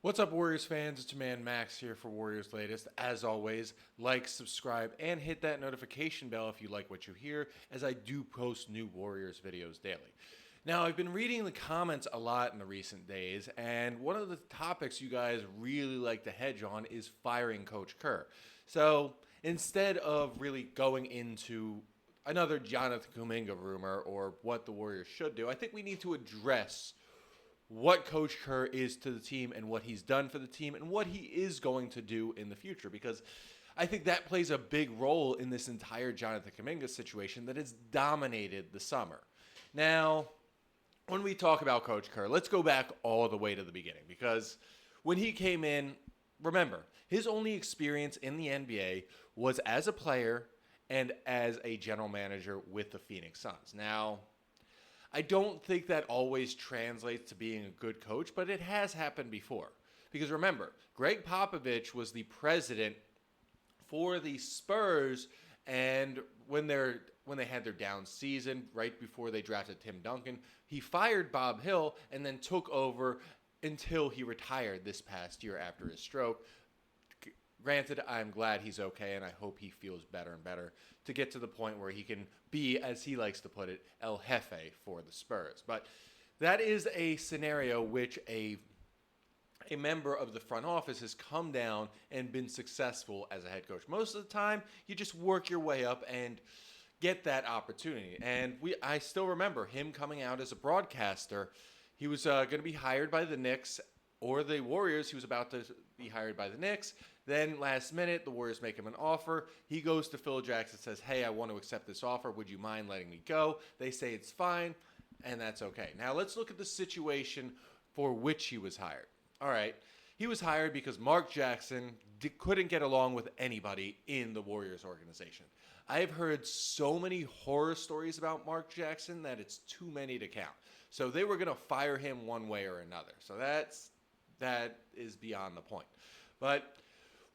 What's up, Warriors fans? It's your man Max here for Warriors Latest. As always, like, subscribe, and hit that notification bell if you like what you hear, as I do post new Warriors videos daily. Now, I've been reading the comments a lot in the recent days, and one of the topics you guys really like to hedge on is firing Coach Kerr. So instead of really going into another Jonathan Kuminga rumor or what the Warriors should do, I think we need to address what Coach Kerr is to the team and what he's done for the team and what he is going to do in the future, because I think that plays a big role in this entire Jonathan Kuminga situation that has dominated the summer. Now, when we talk about Coach Kerr, let's go back all the way to the beginning, because when he came in, remember, his only experience in the NBA was as a player and as a general manager with the Phoenix Suns. Now, I don't think that always translates to being a good coach, but it has happened before. Because remember, Greg Popovich was the president for the Spurs, and when they had their down season, right before they drafted Tim Duncan, he fired Bob Hill and then took over until he retired this past year after his stroke. Granted, I'm glad he's okay, and I hope he feels better and better to get to the point where he can be, as he likes to put it, El Jefe for the Spurs. But that is a scenario which a member of the front office has come down and been successful as a head coach. Most of the time, you just work your way up and get that opportunity. And I still remember him coming out as a broadcaster. He was going to be hired by the Knicks or the Warriors. He was about to be hired by the Knicks. Then last minute, the Warriors make him an offer. He goes to Phil Jackson and says, hey, I want to accept this offer. Would you mind letting me go? They say it's fine, and that's okay. Now let's look at the situation for which he was hired. All right, he was hired because Mark Jackson couldn't get along with anybody in the Warriors organization. I've heard so many horror stories about Mark Jackson that it's too many to count. So they were going to fire him one way or another. So that is beyond the point. But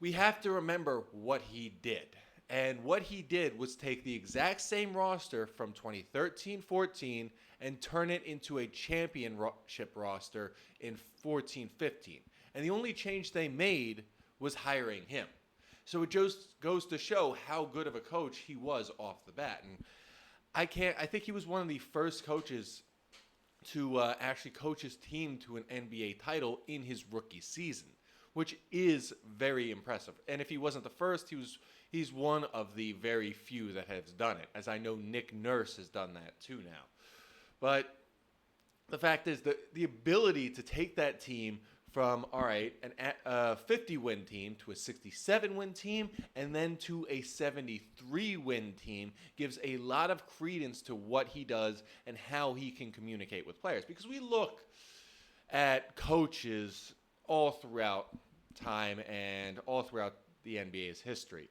we have to remember what he did. And what he did was take the exact same roster from 2013-14 and turn it into a championship roster in 14-15. And the only change they made was hiring him. So it just goes to show how good of a coach he was off the bat. And I think he was one of the first coaches to actually coach his team to an NBA title in his rookie season, which is very impressive. And if he wasn't the first, he's one of the very few that has done it, as I know Nick Nurse has done that too now. But the fact is that the ability to take that team from, all right, a 50-win team to a 67-win team and then to a 73-win team gives a lot of credence to what he does and how he can communicate with players. Because we look at coaches all throughout time and all throughout the NBA's history.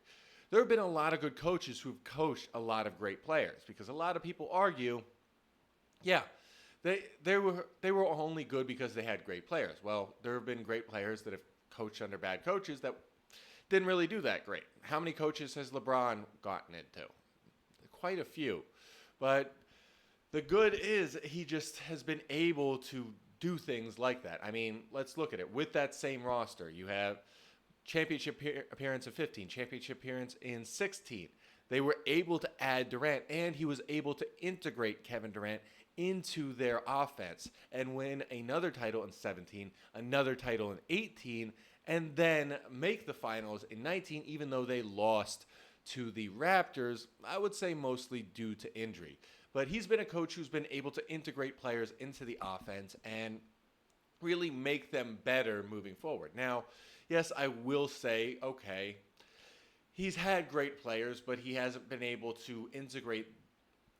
There have been a lot of good coaches who've coached a lot of great players, because a lot of people argue, yeah, they were only good because they had great players. Well, there have been great players that have coached under bad coaches that didn't really do that great. How many coaches has LeBron gotten into? Quite a few. But the good is he just has been able to do things like that. I mean, let's look at it. With that same roster, you have championship appearance in 15, championship appearance in 16. They were able to add Durant, and he was able to integrate Kevin Durant into their offense and win another title in 17, another title in 18, and then make the finals in 19, even though they lost to the Raptors, I would say mostly due to injury. But he's been a coach who's been able to integrate players into the offense and really make them better moving forward. Now, yes, I will say, okay, he's had great players, but he hasn't been able to integrate,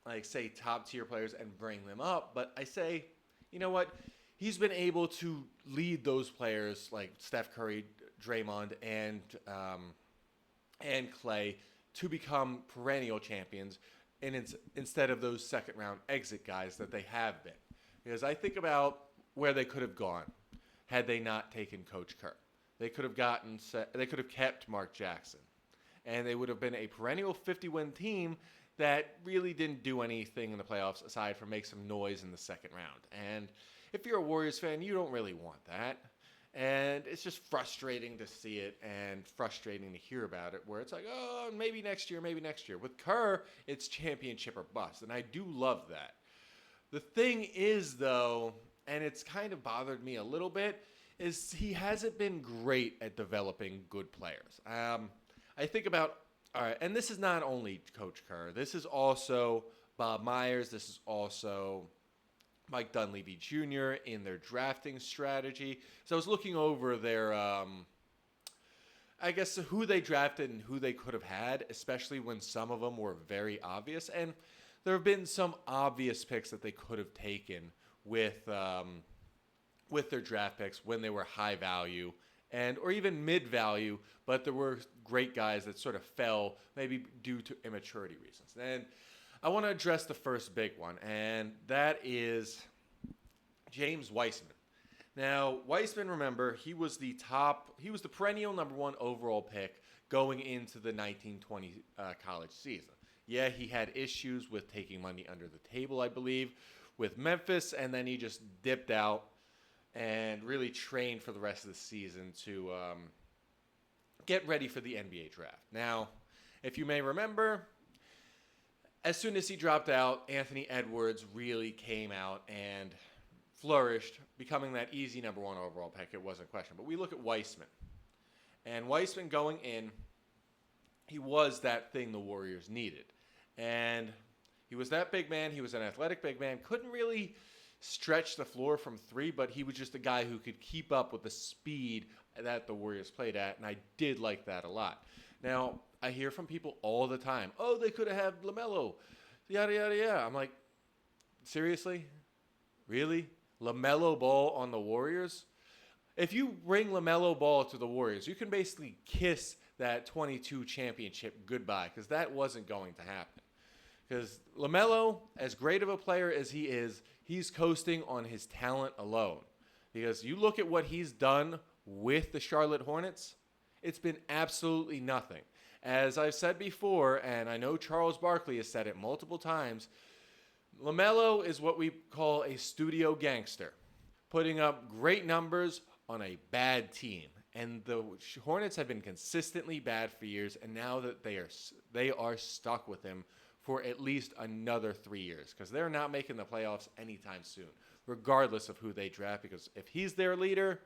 like, say, top-tier players and bring them up. But I say, you know what? He's been able to lead those players like Steph Curry, Draymond, and Clay to become perennial champions, and it's instead of those second-round exit guys that they have been. Because I think about where they could have gone had they not taken Coach Kerr. They could have kept Mark Jackson, and they would have been a perennial 50-win team that really didn't do anything in the playoffs aside from make some noise in the second round. And if you're a Warriors fan, you don't really want that. And it's just frustrating to see it and frustrating to hear about it, where it's like, oh, maybe next year, maybe next year. With Kerr, it's championship or bust. And I do love that. The thing is, though, and it's kind of bothered me a little bit, is he hasn't been great at developing good players. I think about, all right, and this is not only Coach Kerr. This is also Bob Myers. This is also Mike Dunleavy Jr. in their drafting strategy. So I was looking over their, I guess, who they drafted and who they could have had, especially when some of them were very obvious. And there have been some obvious picks that they could have taken with their draft picks when they were high value and or even mid value, but there were great guys that sort of fell maybe due to immaturity reasons. And I want to address the first big one, and that is James Weissman. Now, Weissman, remember, he was the perennial number one overall pick going into the 1920 college season. Yeah, he had issues with taking money under the table, I believe, with Memphis, and then he just dipped out and really trained for the rest of the season to get ready for the NBA draft. Now, if you may remember, as soon as he dropped out, Anthony Edwards really came out and flourished, becoming that easy number one overall pick. It wasn't a question. But we look at Weissman. And Weissman going in, he was that thing the Warriors needed. And he was that big man. He was an athletic big man. Couldn't really stretch the floor from three, but he was just a guy who could keep up with the speed that the Warriors played at, and I did like that a lot. Now, I hear from people all the time, oh, they could have had LaMelo, yada, yada, yada. I'm like, seriously? Really? LaMelo Ball on the Warriors? If you bring LaMelo Ball to the Warriors, you can basically kiss that 22 championship goodbye, because that wasn't going to happen. Because LaMelo, as great of a player as he is, he's coasting on his talent alone. Because you look at what he's done with the Charlotte Hornets, it's been absolutely nothing. As I've said before, and I know Charles Barkley has said it multiple times, LaMelo is what we call a studio gangster, putting up great numbers on a bad team. And the Hornets have been consistently bad for years, and now that they are stuck with him for at least another 3 years, because they're not making the playoffs anytime soon, regardless of who they draft, because if he's their leader,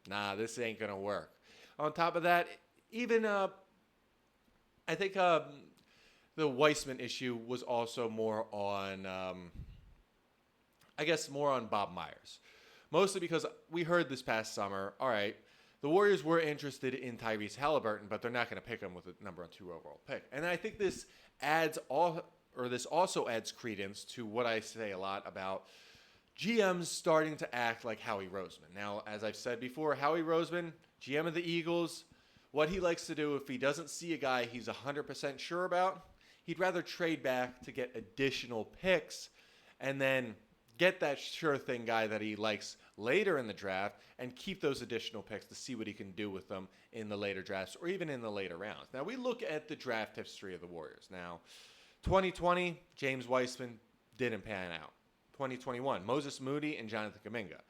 nah, this ain't going to work. On top of that, even I think the Weissman issue was also more on, I guess, more on Bob Myers. Mostly because we heard this past summer, all right, the Warriors were interested in Tyrese Halliburton, but they're not going to pick him with a number 2 overall pick. And I think this also adds credence to what I say a lot about GMs starting to act like Howie Roseman. Now, as I've said before, Howie Roseman, GM of the Eagles, what he likes to do if he doesn't see a guy he's 100% sure about, he'd rather trade back to get additional picks and then get that sure thing guy that he likes later in the draft and keep those additional picks to see what he can do with them in the later drafts or even in the later rounds. Now, we look at the draft history of the Warriors. Now, 2020, James Weissman didn't pan out. 2021, Moses Moody and Jonathan Kuminga.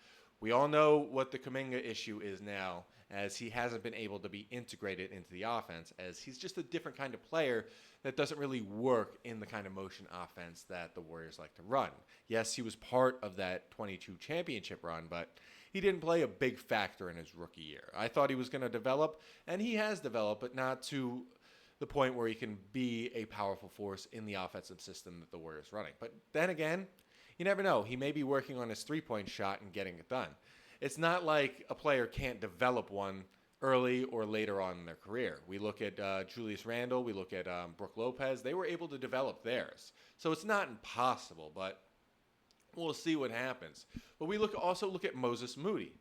We all know what the Kuminga issue is now, as he hasn't been able to be integrated into the offense, as he's just a different kind of player that doesn't really work in the kind of motion offense that the Warriors like to run. Yes, he was part of that 22 championship run, but he didn't play a big factor in his rookie year. I thought he was going to develop, and he has developed, but not to the point where he can be a powerful force in the offensive system that the Warriors running. But then again, you never know. He may be working on his three-point shot and getting it done. It's not like a player can't develop one early or later on in their career. We look at Julius Randle. We look at Brook Lopez. They were able to develop theirs. So it's not impossible, but we'll see what happens. But we also look at Moses Moody.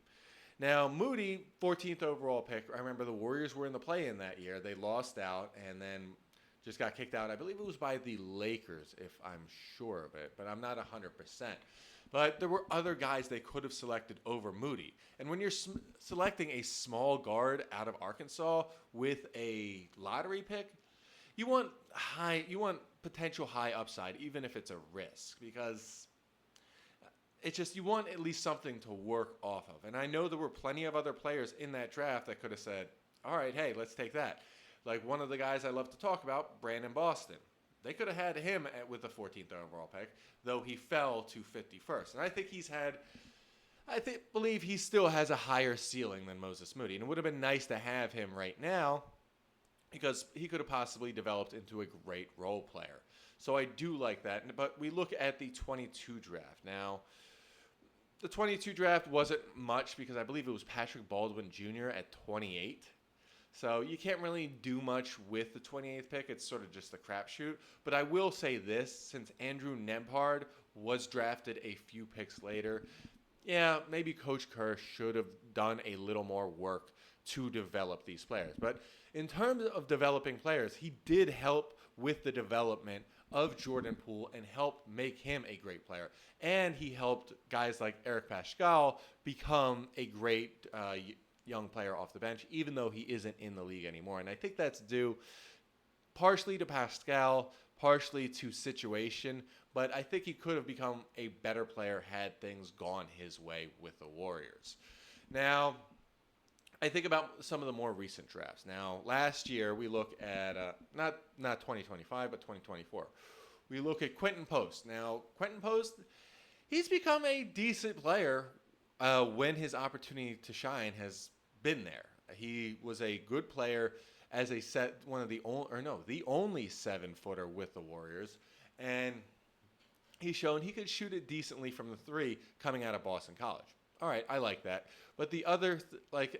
Now, Moody, 14th overall pick. I remember the Warriors were in the play-in that year. They lost out and then just got kicked out. I believe it was by the Lakers, if I'm sure of it, but I'm not 100%. But there were other guys they could have selected over Moody. And when you're selecting a small guard out of Arkansas with a lottery pick, you want potential high upside, even if it's a risk, because it's just you want at least something to work off of. And I know there were plenty of other players in that draft that could have said, all right, hey, let's take that. Like one of the guys I love to talk about, Brandon Boston. They could have had him with the 14th overall pick, though he fell to 51st. And I think believe he still has a higher ceiling than Moses Moody. And it would have been nice to have him right now because he could have possibly developed into a great role player. So I do like that. But we look at the 22 draft. Now, the 22 draft wasn't much because I believe it was Patrick Baldwin Jr. at 28. So you can't really do much with the 28th pick. It's sort of just a crapshoot. But I will say this, since Andrew Nembhard was drafted a few picks later, yeah, maybe Coach Kerr should have done a little more work to develop these players. But in terms of developing players, he did help with the development of Jordan Poole and helped make him a great player. And he helped guys like Eric Paschal become a great young player off the bench, even though he isn't in the league anymore. And I think that's due partially to Pascal, partially to situation, but I think he could have become a better player had things gone his way with the Warriors. Now, I think about some of the more recent drafts. Now, last year we look at not 2025, but 2024. We look at Quentin Post. Now, Quentin Post, he's become a decent player when his opportunity to shine has been there. He was a good player as the only 7-footer with the Warriors, and he's shown he could shoot it decently from the three coming out of Boston College. All right, I like that. But the other,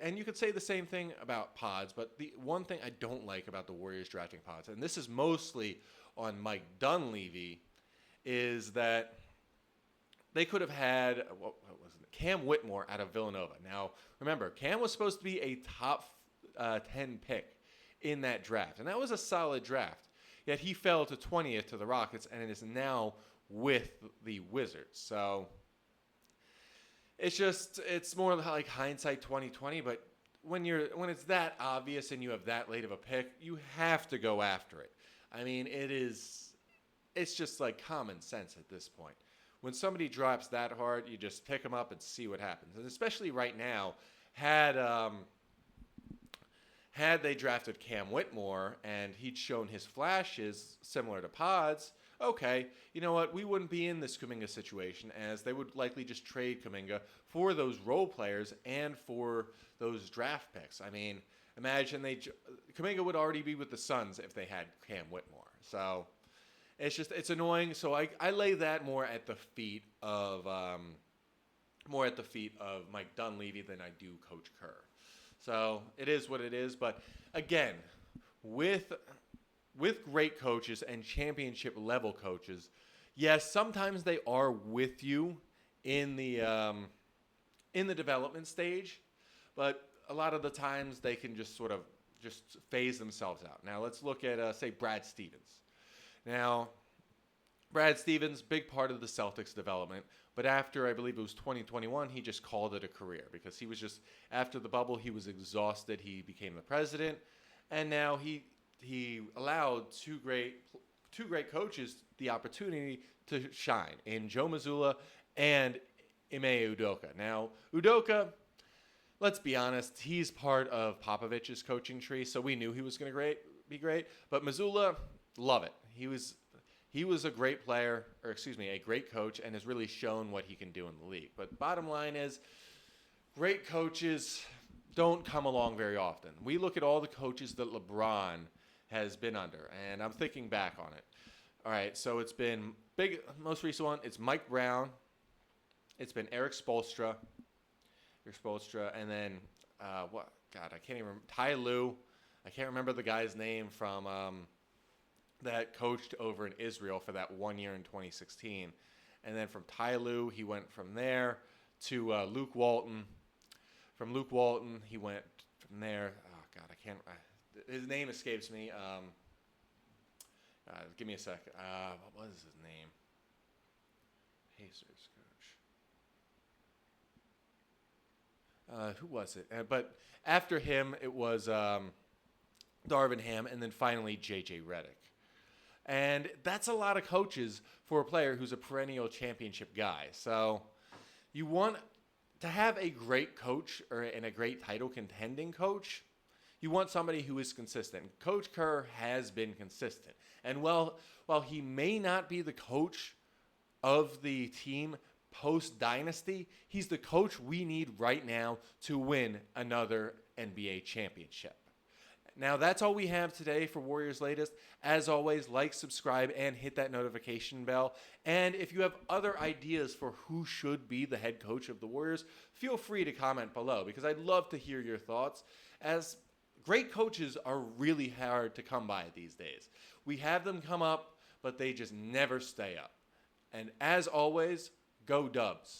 and you could say the same thing about Pods, but the one thing I don't like about the Warriors drafting Pods, and this is mostly on Mike Dunleavy, is that they could have had, what was it, Cam Whitmore out of Villanova. Now, remember, Cam was supposed to be a top 10 pick in that draft, and that was a solid draft. Yet he fell to 20th to the Rockets, and it is now with the Wizards. So it's more like hindsight 2020, but when it's that obvious and you have that late of a pick, you have to go after it. I mean, it's just like common sense at this point. When somebody drops that hard, you just pick them up and see what happens. And especially right now, had they drafted Cam Whitmore and he'd shown his flashes similar to Pods, okay, you know what? We wouldn't be in this Kuminga situation, as they would likely just trade Kuminga for those role players and for those draft picks. I mean, imagine Kuminga would already be with the Suns if they had Cam Whitmore. So it's annoying. So I lay that more at the feet of Mike Dunleavy than I do Coach Kerr. So it is what it is. But again, with great coaches and championship level coaches, yes, sometimes they are with you in the development stage, but a lot of the times they can just sort of just phase themselves out. Now let's look at say Brad Stevens. Now, Brad Stevens, big part of the Celtics development, but after I believe it was 2021, he just called it a career because he was just after the bubble, he was exhausted. He became the president, and now he allowed two great coaches the opportunity to shine in Joe Mazzulla and Ime Udoka. Now, Udoka, let's be honest, he's part of Popovich's coaching tree, so we knew he was going to be great. But Mazzulla, love it. He was a great player, a great coach, and has really shown what he can do in the league. But bottom line is, great coaches don't come along very often. We look at all the coaches that LeBron has been under, and I'm thinking back on it. All right, so it's been most recent one, it's Mike Brown. It's been Eric Spoelstra, and then I can't even remember. Ty Lue. I can't remember the guy's name from that coached over in Israel for that 1 year in 2016. And then from Ty Lue, he went from there to Luke Walton. From Luke Walton, he went from there. Oh, God, I can't. His name escapes me. Give me a sec. What was his name? Pacers coach. Who was it? But after him, it was Darvin Ham, and then finally J.J. Redick. And that's a lot of coaches for a player who's a perennial championship guy. So You want to have a great coach and a great title contending coach. You want somebody who is consistent. Coach Kerr has been consistent. And while he may not be the coach of the team post dynasty, he's the coach we need right now to win another NBA championship. Now, that's all we have today for Warriors Latest. As always, like, subscribe, and hit that notification bell. And if you have other ideas for who should be the head coach of the Warriors, feel free to comment below because I'd love to hear your thoughts, as great coaches are really hard to come by these days. We have them come up, but they just never stay up. And as always, go Dubs.